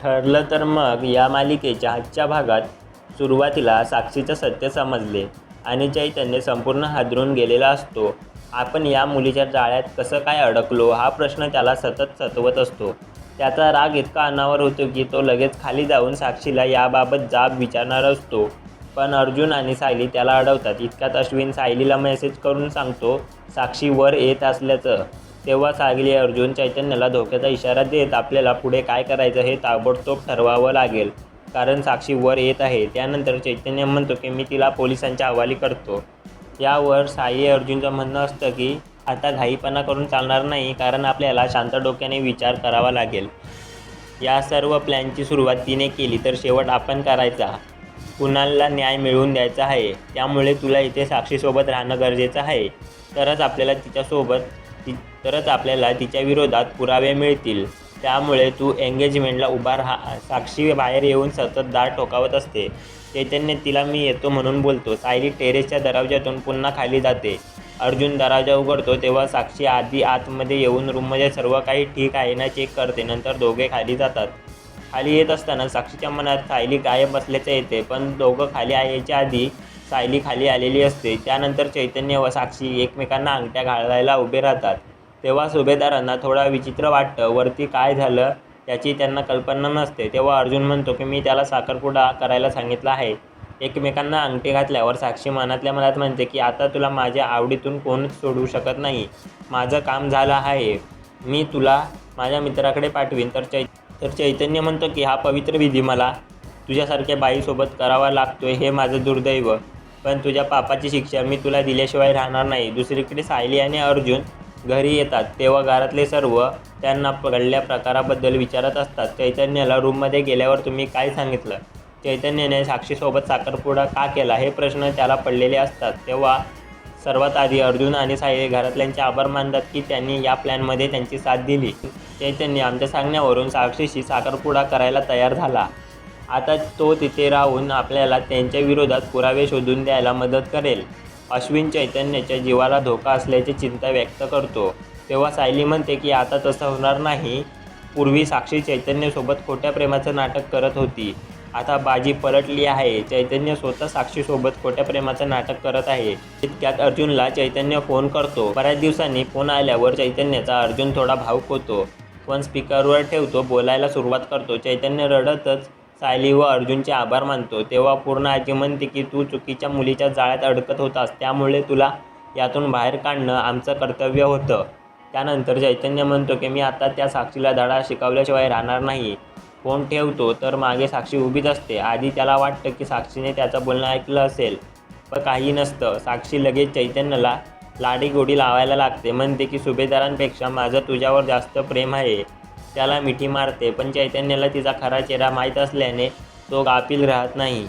ठरलं तर मग या मालिकेच्या आजच्या भागात सुरुवातीला साक्षीचं सत्य समजले आणि चैतन्य संपूर्ण हादरून गेलेला असतो. आपण या मुलीच्या जाळ्यात कसं काय अडकलो हा प्रश्न त्याला सतत सतवत असतो. त्याचा राग इतका अनावर होतो की तो लगेच खाली जाऊन साक्षीला याबाबत जाब विचारणार असतो. पण अर्जुन आणि सायली त्याला अडवतात. इतक्यात अश्विन सायलीला मेसेज करून सांगतो साक्षी वर येत असल्याचं. तेव्हा सायली अर्जुन चैतन्याला धोक्याचा इशारा देत आपल्याला पुढे काय करायचं हे ताबडतोब ठरवावं लागेल, कारण साक्षी वर येत आहे. त्यानंतर चैतन्य म्हणतो की मी तिला पोलिसांच्या हवाली करतो. यावर साई अर्जुनचं म्हणणं असतं की आता घाईपणा करून चालणार नाही, कारण आपल्याला शांत डोक्याने विचार करावा लागेल. या सर्व प्लॅनची सुरुवात तिने केली तर शेवट आपण करायचा. कुणालला न्याय मिळवून द्यायचा आहे. त्यामुळे तुला इथे साक्षीसोबत राहणं गरजेचं आहे. तरच आपल्याला तिच्या विरोधात पुरावे मिळतील. त्यामुळे तू एंगेजमेंटला उभा राहा. साक्षी बाहेर येऊन सतत दार ठोकावत असते. चैतन्य तिला मी येतो म्हणून बोलतो. सायली टेरेसच्या दरवाज्यातून पुन्हा खाली जाते. अर्जुन दरवाजा उघडतो तेव्हा साक्षी आधी आतमध्ये येऊन रूममध्ये सर्व काही ठीक आहे ना चेक करते. नंतर दोघे खाली जातात. खाली येत असताना साक्षीच्या मनात सायली गायब असल्याचं येते, पण दोघं खाली यायच्या आधी सायली खाली आलेली असते. त्यानंतर चैतन्य व साक्षी एकमेकांना अंगठ्या घालायला उभे राहतात. तेव्हा सुभेदारांना थोडा विचित्र वाटतं. वरती काय झालं याची त्यांना कल्पना नसते. तेव्हा अर्जुन म्हणतो की मी त्याला साखरपुडा करायला सांगितलं आहे. एकमेकांना अंगठी घातल्यावर साक्षी मनातल्या मनात म्हणते की आता तुला माझ्या आवडीतून कोणच सोडू शकत नाही. माझं काम झालं आहे. मी तुला माझ्या मित्राकडे पाठवीन. तर चैतन्य म्हणतो की हा पवित्र विधी मला तुझ्यासारख्या बाईसोबत करावा लागतोय हे माझं दुर्दैव, पण तुझ्या पापाची शिक्षा मी तुला दिल्याशिवाय राहणार नाही. दुसरीकडे सायली आणि अर्जुन घरी येतात तेव्हा घरातले सर्व त्यांना घडलेल्या प्रकाराबद्दल विचारत असतात. चैतन्याला रूममध्ये गेल्यावर तुम्ही काय सांगितलं? चैतन्याने साक्षीसोबत साखरपुडा का केला हे प्रश्न त्याला पडलेले असतात. तेव्हा सर्वात आधी अर्जुन आणि सायली घरातल्यांचे आभार मानतात की त्यांनी या प्लॅनमध्ये त्यांची साथ दिली. चैतन्य आमच्या सांगण्यावरून साक्षीशी साखरपुडा करायला तयार झाला. आता तो तिथे राहून आपल्याला त्यांच्या विरोधात पुरावे शोधून द्यायला मदत करेल. अश्विन चैतन्याच्या जीवाला धोका असल्याची चिंता व्यक्त करतो. तेव्हा सायली म्हणते की आता तसं होणार नाही. पूर्वी साक्षी चैतन्यसोबत खोट्या प्रेमाचं नाटक करत होती. आता बाजी पलटली आहे. चैतन्य स्वतः साक्षीसोबत खोट्या प्रेमाचं नाटक करत आहे. इतक्यात अर्जुनला चैतन्य फोन करतो. बऱ्याच दिवसांनी फोन आल्यावर चैतन्याचा अर्जुन थोडा भावुक होतो. फोन स्पीकरवर ठेवतो. बोलायला सुरुवात करतो. चैतन्य रडतच सायली व अर्जुनचे आभार मानतो. तेव्हा पूर्ण आजी म्हणते की तू चुकीच्या मुलीच्या जाळ्यात अडकत होतास, त्यामुळे तुला यातून बाहेर काढणं आमचं कर्तव्य होतं. त्यानंतर चैतन्य म्हणतो की मी आता त्या साक्षीला धडा शिकवल्याशिवाय राहणार नाही. फोन ठेवतो तर मागे साक्षी उभीच असते. आधी त्याला वाटतं की साक्षीने त्याचं बोलणं ऐकलं असेल, पण काही नसतं. साक्षी लगेच चैतन्याला लाडीगोडी लावायला लागते. म्हणते की सुभेदारांपेक्षा माझं तुझ्यावर जास्त प्रेम आहे. त्याला मिठी मारते, पण चैतन्याला तिचा खरा चेहरा माहीत असल्याने तो गाफील राहत नाही.